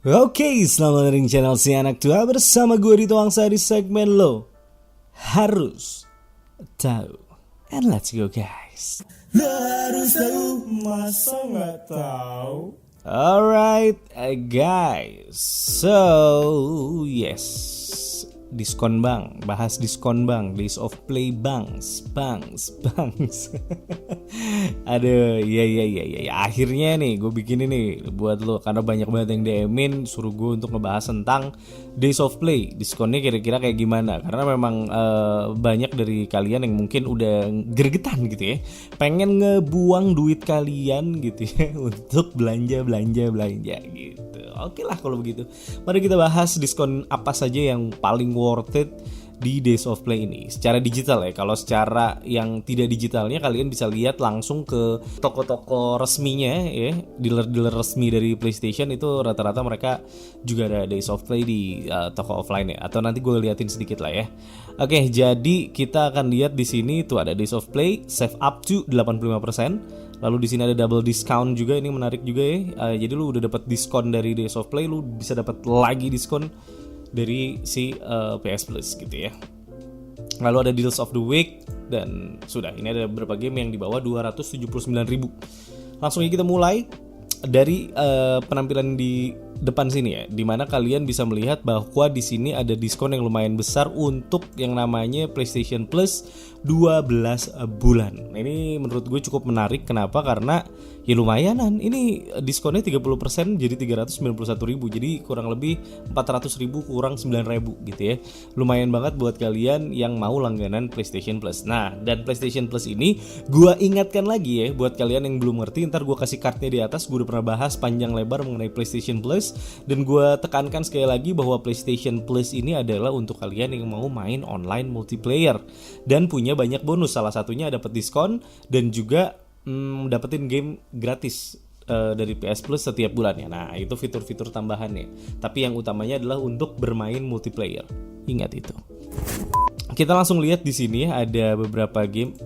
Oke, selamat datang di channel Si Anak Tua bersama gue Rito Angsa di segmen Lo Harus Tahu. And let's go guys. Lo harus tahu, masa nggak tahu? Alright guys, so yes, diskon bang, bahas diskon bang, days of play bangs. Aduh, ya. Akhirnya nih gue bikin ini buat lo karena banyak banget yang DM-in suruh gue untuk ngebahas tentang days of play. Diskonnya kira-kira kayak gimana? Karena memang banyak dari kalian yang mungkin udah gregetan gitu ya, pengen ngebuang duit kalian gitu ya untuk belanja gitu. Oke lah kalau begitu. Mari kita bahas diskon apa saja yang paling worth it di Days of Play ini secara digital ya. Kalau secara yang tidak digitalnya kalian bisa lihat langsung ke toko-toko resminya ya, dealer-dealer resmi dari PlayStation itu rata-rata mereka juga ada Days of Play di toko offline ya. Atau nanti gue liatin sedikit lah ya. Oke, jadi kita akan lihat di sini tuh ada Days of Play save up to 85%. Lalu di sini ada double discount juga, ini menarik juga ya. Jadi lu udah dapat diskon dari Days of Play, lu bisa dapat lagi diskon dari si PS Plus gitu ya. Lalu ada Deals of the Week dan sudah. Ini ada beberapa game yang di bawah 279.000. Langsung aja kita mulai dari penampilan di depan sini ya, dimana kalian bisa melihat bahwa di sini ada diskon yang lumayan besar untuk yang namanya PlayStation Plus 12 bulan. Nah, ini menurut gue cukup menarik. Kenapa? Karena ya lumayanan. Ini diskonnya 30% jadi 391.000. Jadi kurang lebih 400.000 kurang 9.000 gitu ya. Lumayan banget buat kalian yang mau langganan PlayStation Plus. Nah, dan PlayStation Plus ini gue ingatkan lagi ya buat kalian yang belum ngerti. Ntar gue kasih kartnya di atas. Gue udah pernah bahas panjang lebar mengenai PlayStation Plus. Dan gue tekankan sekali lagi bahwa PlayStation Plus ini adalah untuk kalian yang mau main online multiplayer dan punya banyak bonus. Salah satunya dapat diskon dan juga dapetin game gratis dari PS Plus setiap bulannya. Nah, itu fitur-fitur tambahannya. Tapi yang utamanya adalah untuk bermain multiplayer. Ingat itu. Kita langsung lihat di sini ada beberapa game.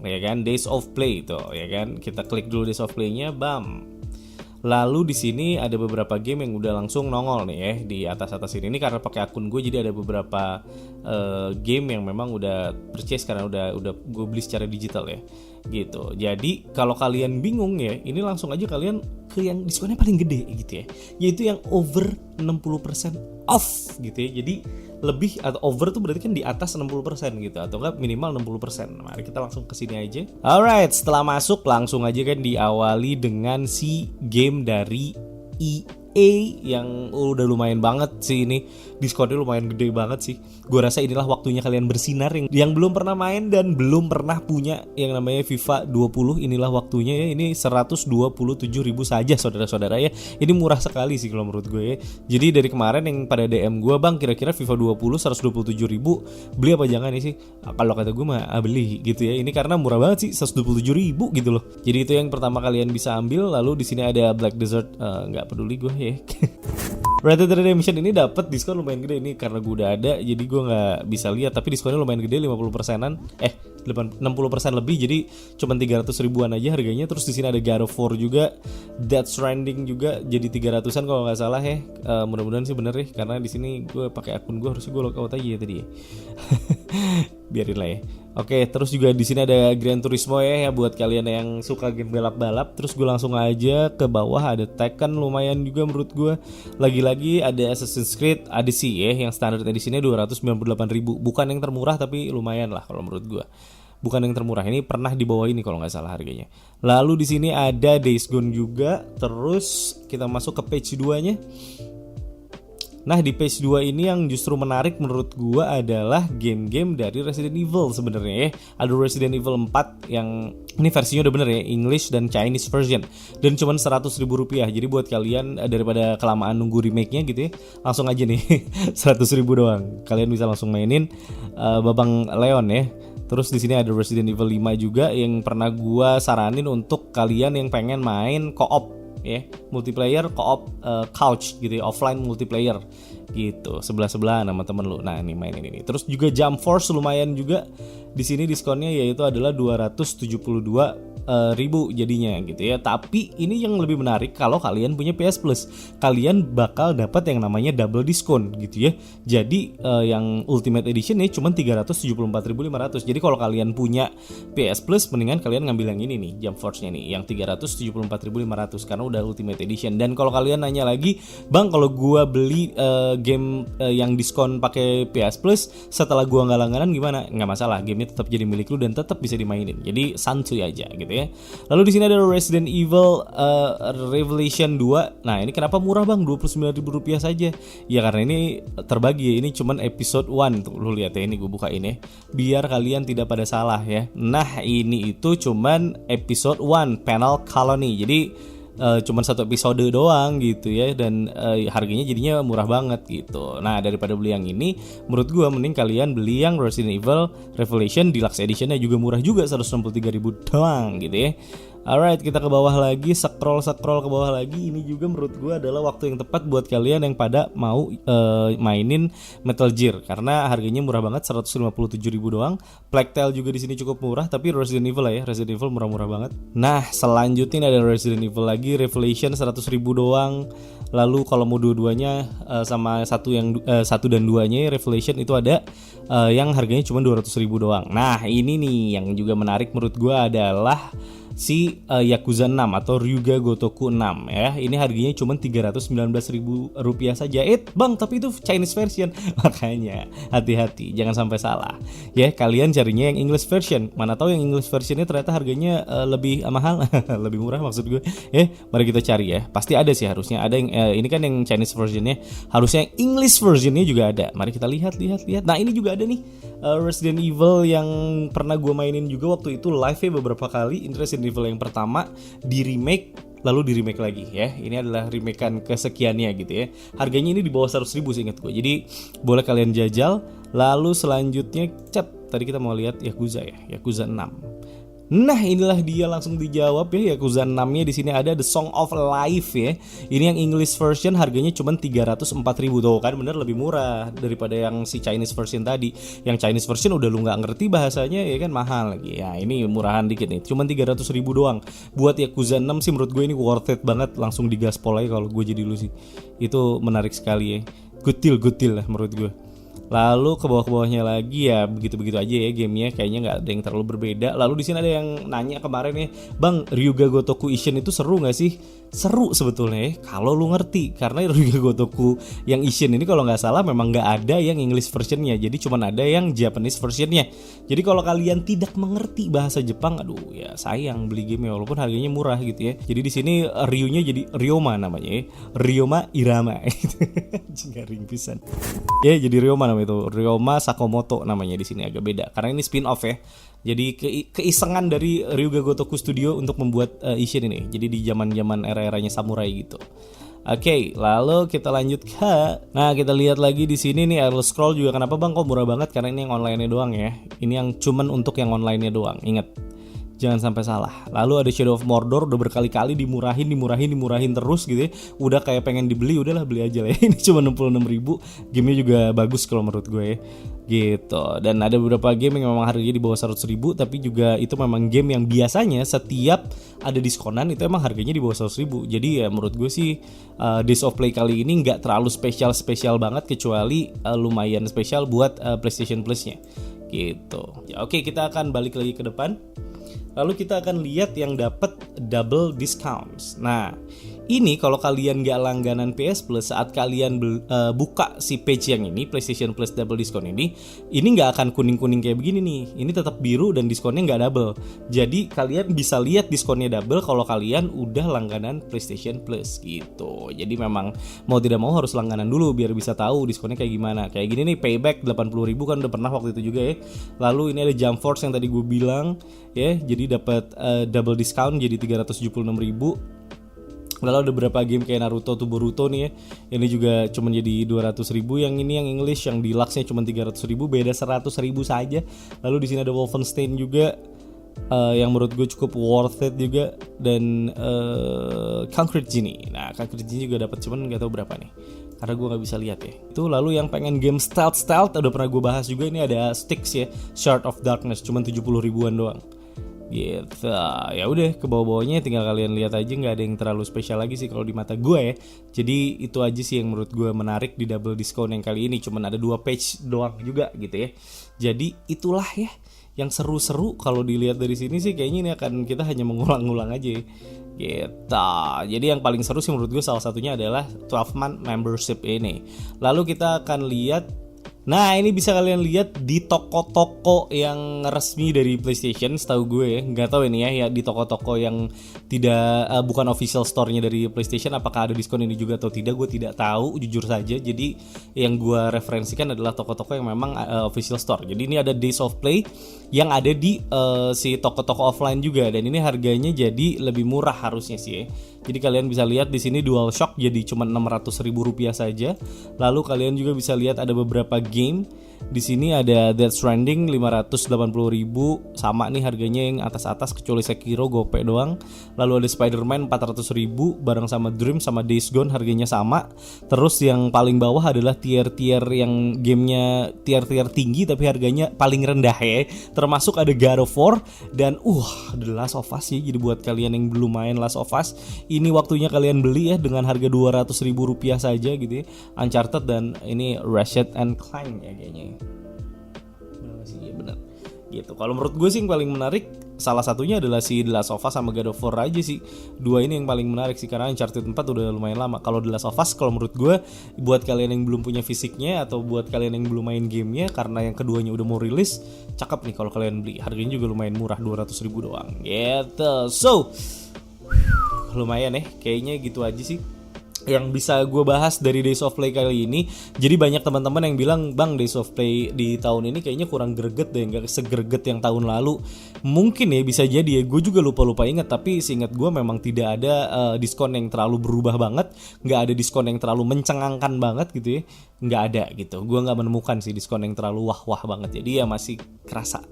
Ya kan, Days of Play itu, ya kan. Kita klik dulu Days of Play-nya, bam. Lalu di sini ada beberapa game yang udah langsung nongol nih ya di atas-atas ini. Ini karena pakai akun gue, jadi ada beberapa game yang memang udah purchase karena udah gue beli secara digital ya. Gitu. Jadi kalau kalian bingung ya, ini langsung aja kalian ke yang diskonnya paling gede gitu ya. Yaitu yang over 60% off gitu ya. Jadi lebih atau over tuh berarti kan di atas 60% gitu atau enggak minimal 60%. Mari kita langsung ke sini aja. Alright, setelah masuk langsung aja kan diawali dengan si game dari EA yang udah lumayan banget sih ini. Diskonnya lumayan gede banget sih. Gue rasa inilah waktunya kalian bersinar yang belum pernah main dan belum pernah punya yang namanya FIFA 20. Inilah waktunya ya. Ini 127.000 saja saudara-saudara ya. Ini murah sekali sih kalau menurut gue ya. Jadi dari kemarin yang pada DM gue, bang kira-kira FIFA 20 127.000 beli apa jangan nih sih? Kalau kata gue mah beli gitu ya. Ini karena murah banget sih 127.000 gitu loh. Jadi itu yang pertama kalian bisa ambil. Lalu di sini ada Black Desert, nggak peduli gue ya. Red Dead Redemption ini dapat diskon lumayan gede ini karena gue udah ada, jadi gue nggak bisa lihat, tapi diskonnya lumayan gede 50%-an, 60% lebih, jadi cuma 300 ribuan aja harganya. Terus di sini ada God of War juga, Death Stranding juga jadi 300-an kalau nggak salah ya. Mudah-mudahan sih bener ya, karena di sini gue pakai akun gue, harusnya gue logout aja ya tadi ya. Biarin lah ya. Oke, terus juga di sini ada Gran Turismo ya buat kalian yang suka game balap-balap. Terus gue langsung aja ke bawah ada Tekken lumayan juga menurut gue. Lagi-lagi ada Assassin's Creed Odyssey ya yang standar edisinya 298.000. Bukan yang termurah tapi lumayan lah kalau menurut gue. Bukan yang termurah, ini pernah di bawah ini kalau nggak salah harganya. Lalu di sini ada Days Gone juga. Terus kita masuk ke page 2-nya. Nah, di page 2 ini yang justru menarik menurut gua adalah game-game dari Resident Evil sebenarnya ya. Ada Resident Evil 4 yang ini versinya udah bener ya, English dan Chinese version. Dan cuma 100.000 rupiah. Jadi buat kalian daripada kelamaan nunggu remake-nya gitu ya, langsung aja nih 100.000 doang. Kalian bisa langsung mainin Babang Leon ya. Terus di sini ada Resident Evil 5 juga yang pernah gua saranin untuk kalian yang pengen main co-op ya, multiplayer co-op couch gitu ya, offline multiplayer gitu, sebelah-sebelahan sama temen lu. Nah, ini mainin ini. Terus juga Jump Force lumayan juga. Di sini diskonnya yaitu adalah 272 ribu jadinya gitu ya. Tapi ini yang lebih menarik kalau kalian punya PS Plus, kalian bakal dapat yang namanya double diskon gitu ya. Jadi yang Ultimate Edition nih cuma 374.500. Jadi kalau kalian punya PS Plus mendingan kalian ngambil yang ini nih, Jump Force-nya nih yang 374.500 karena udah Ultimate Edition. Dan kalau kalian nanya lagi, "Bang, kalau gua beli game yang diskon pakai PS Plus setelah gua nggak langganan gimana?" Nggak masalah, gamenya tetap jadi milik lu dan tetap bisa dimainin. Jadi santuy aja gitu ya. Lalu di sini ada Resident Evil Revelation 2. Nah, ini kenapa murah bang? Rp29.000 saja. Ya karena ini terbagi ya. Ini cuman episode 1 tuh. Lu lihat ya, ini gue bukain ya. Biar kalian tidak pada salah ya. Nah, ini itu cuman episode 1 Penal Colony. Jadi cuman satu episode doang gitu ya, dan harganya jadinya murah banget gitu. Nah, daripada beli yang ini, menurut gue mending kalian beli yang Resident Evil Revelation Deluxe Editionnya, juga murah juga 163.000 doang gitu ya. Alright, kita ke bawah lagi, scroll ke bawah lagi. Ini juga menurut gue adalah waktu yang tepat buat kalian yang pada mau mainin Metal Gear karena harganya murah banget, 157.000 doang. Plague Tale juga di sini cukup murah, tapi Resident Evil lah ya, Resident Evil murah-murah banget. Nah, selanjutnya ada Resident Evil lagi, Revelation 100.000 doang. Lalu kalau mau dua-duanya sama satu dan duanya Revelation itu ada yang harganya cuma 200.000 doang. Nah, ini nih yang juga menarik menurut gue adalah si Yakuza 6 atau Ryuga Gotoku 6 ya. Ini harganya cuma Rp319.000 saja. Bang, tapi itu Chinese version. Makanya hati-hati, jangan sampai salah. Ya, kalian carinya yang English version. Mana tahu yang English versionnya ternyata harganya lebih mahal, lebih murah maksud gue. Mari kita cari ya. Pasti ada sih harusnya. Ada yang ini kan yang Chinese versionnya. Harusnya yang English versionnya juga ada. Mari kita lihat. Nah, ini juga ada nih Resident Evil yang pernah gue mainin juga waktu itu live ya beberapa kali. Ini Resident Evil yang pertama di remake lalu di remake lagi ya. Ini adalah remakean kesekiannya gitu ya. Harganya ini di bawah 100.000 seingat gue. Jadi boleh kalian jajal. Lalu selanjutnya tadi kita mau lihat Yakuza ya, Yakuza 6. Nah, inilah dia, langsung dijawab ya. Yakuza 6-nya di sini ada The Song of Life ya. Ini yang English version harganya cuma 304.000 tuh kan, bener lebih murah daripada yang si Chinese version tadi. Yang Chinese version udah lu nggak ngerti bahasanya ya kan, mahal lagi. Ya, ini murahan dikit nih, cuma 300.000 doang. Buat Yakuza 6 sih menurut gue ini worth it banget, langsung digaspol aja kalau gue jadi lu sih. Itu menarik sekali ya. Good deal lah menurut gue. Lalu ke bawah-bawahnya lagi ya begitu-begitu aja ya gamenya, kayaknya nggak ada yang terlalu berbeda. Lalu di sini ada yang nanya kemarin ya, Bang, Ryuga Gotoku Ishin itu seru nggak sih? Seru sebetulnya ya, kalau lu ngerti. Karena Ryuga Gotoku yang Ishin ini kalau nggak salah memang nggak ada yang English versionnya, jadi cuma ada yang Japanese versionnya. Jadi kalau kalian tidak mengerti bahasa Jepang, aduh ya sayang beli game ya, walaupun harganya murah gitu ya. Jadi di sini Ryu-nya jadi Ryoma namanya ya, Ryoma Irama. Garing pisan. Ya, jadi Ryoma namanya itu, Ryoma Sakamoto namanya di sini, agak beda karena ini spin off ya. Jadi keisengan dari Ryuga Gotoku Studio untuk membuat Ishin ini. Jadi di zaman-zaman era-eranya samurai gitu. Oke, lalu kita lanjut ke. Nah, kita lihat lagi di sini nih Elder Scroll juga. Kenapa Bang kok murah banget? Karena ini yang online-nya doang ya. Ini yang cuman untuk yang online-nya doang. Ingat, jangan sampai salah. Lalu ada Shadow of Mordor, udah berkali-kali dimurahin terus gitu ya. Udah kayak pengen dibeli, udahlah beli aja lah ya. Ini cuma 66.000. Gamenya juga bagus kalau menurut gue ya. Gitu. Dan ada beberapa game yang memang harganya di bawah 100.000, tapi juga itu memang game yang biasanya setiap ada diskonan itu emang harganya di bawah 100.000. Jadi ya menurut gue sih Days of Play kali ini nggak terlalu spesial banget, kecuali lumayan spesial buat PlayStation Plus-nya. Gitu. Ya, oke, kita akan balik lagi ke depan. Lalu kita akan lihat yang dapat double discounts. Nah, ini kalau kalian nggak langganan PS Plus, saat kalian buka si page yang ini, PlayStation Plus double diskon ini nggak akan kuning-kuning kayak begini nih. Ini tetap biru dan diskonnya nggak double. Jadi kalian bisa lihat diskonnya double kalau kalian udah langganan PlayStation Plus gitu. Jadi memang mau tidak mau harus langganan dulu biar bisa tahu diskonnya kayak gimana. Kayak gini nih, Payback 80.000 kan udah pernah waktu itu juga ya. Lalu ini ada Jump Force yang tadi gue bilang ya, jadi dapat double discount jadi 376.000. Lalu ada beberapa game kayak Naruto to Boruto nih ya. Ini juga cuma jadi 200.000. Yang ini yang English, yang deluxe-nya cuma 300.000, beda 100.000 saja. Lalu di sini ada Wolfenstein juga yang menurut gue cukup worth it juga, dan Concrete Genie. Nah, Concrete Genie juga dapat, cuman nggak tahu berapa nih karena gue nggak bisa lihat ya. Itu lalu yang pengen game stealth udah pernah gue bahas juga, ini ada Styx ya, Shard of Darkness, cuma 70 ribuan doang. gitu. Ya udah, ke bawah-bawahnya tinggal kalian lihat aja, nggak ada yang terlalu spesial lagi sih kalau di mata gue ya. Jadi itu aja sih yang menurut gue menarik di double discount yang kali ini. Cuman ada 2 page doang juga gitu ya. Jadi itulah ya yang seru-seru. Kalau dilihat dari sini sih kayaknya ini akan kita hanya mengulang-ulang aja ya. Gitu. Jadi yang paling seru sih menurut gue salah satunya adalah 12 month membership ini. Lalu kita akan lihat. Nah, ini bisa kalian lihat di toko-toko yang resmi dari PlayStation, setahu gue ya. Nggak tahu ini ya di toko-toko yang tidak bukan official store-nya dari PlayStation, apakah ada diskon ini juga atau tidak, gue tidak tahu jujur saja. Jadi yang gue referensikan adalah toko-toko yang memang official store. Jadi ini ada Days of Play yang ada di si toko-toko offline juga, dan ini harganya jadi lebih murah harusnya sih ya. Jadi kalian bisa lihat di sini DualShock jadi cuma Rp600.000 saja. Lalu kalian juga bisa lihat ada beberapa game. Di sini ada Death Stranding 580.000, sama nih harganya yang atas-atas, kecuali Sekiro gope doang. Lalu ada Spider-Man 400.000 bareng sama Dream sama Days Gone, harganya sama. Terus yang paling bawah adalah tier-tier yang gamenya tier-tier tinggi tapi harganya paling rendah ya. Termasuk ada God of War dan The Last of Us sih. Jadi buat kalian yang belum main Last of Us, ini waktunya kalian beli ya dengan harga Rp200.000 saja gitu ya. Uncharted dan ini Ratchet and Clank ya kayaknya. Benar sih, ya benar. Gitu. Kalau menurut gue sih yang paling menarik salah satunya adalah si The Last of Us sama God of War aja sih. Dua ini yang paling menarik sih karena Uncharted 4 udah lumayan lama. Kalau The Last of Us kalau menurut gue buat kalian yang belum punya fisiknya atau buat kalian yang belum main gamenya karena yang keduanya udah mau rilis, cakep nih kalau kalian beli. Harganya juga lumayan murah, Rp200.000 doang. Gitu. So, lumayan ya. Kayaknya gitu aja sih yang bisa gue bahas dari Days of Play kali ini. Jadi banyak teman-teman yang bilang, "Bang, Days of Play di tahun ini kayaknya kurang greget deh, gak segerget yang tahun lalu." Mungkin ya, bisa jadi ya, gue juga lupa-lupa ingat. Tapi seingat gue memang tidak ada diskon yang terlalu berubah banget, gak ada diskon yang terlalu mencengangkan banget gitu ya. Gak ada gitu, gue gak menemukan sih diskon yang terlalu wah-wah banget. Jadi ya masih kerasa,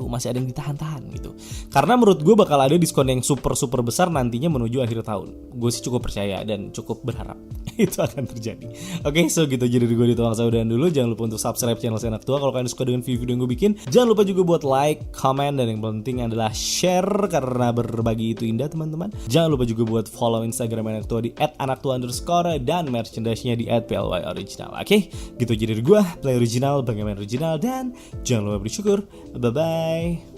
masih ada yang ditahan-tahan gitu. Karena menurut gue bakal ada diskon yang super-super besar nantinya menuju akhir tahun. Gue sih cukup percaya dan cukup berharap itu akan terjadi. Oke, so gitu aja dari gue di Tuang Saudan dulu. Jangan lupa untuk subscribe channel Senak Tua kalau kalian suka dengan video-video yang gue bikin. Jangan lupa juga buat like, comment, dan yang penting adalah share karena berbagi itu indah teman-teman. Jangan lupa juga buat follow Instagram Anak Tua di @anaktua_ dan merchandise-nya di @plyoriginal. Oke, gitu aja dari gue, Play Original, bagaimana original, dan jangan lupa bersyukur. Bye bye.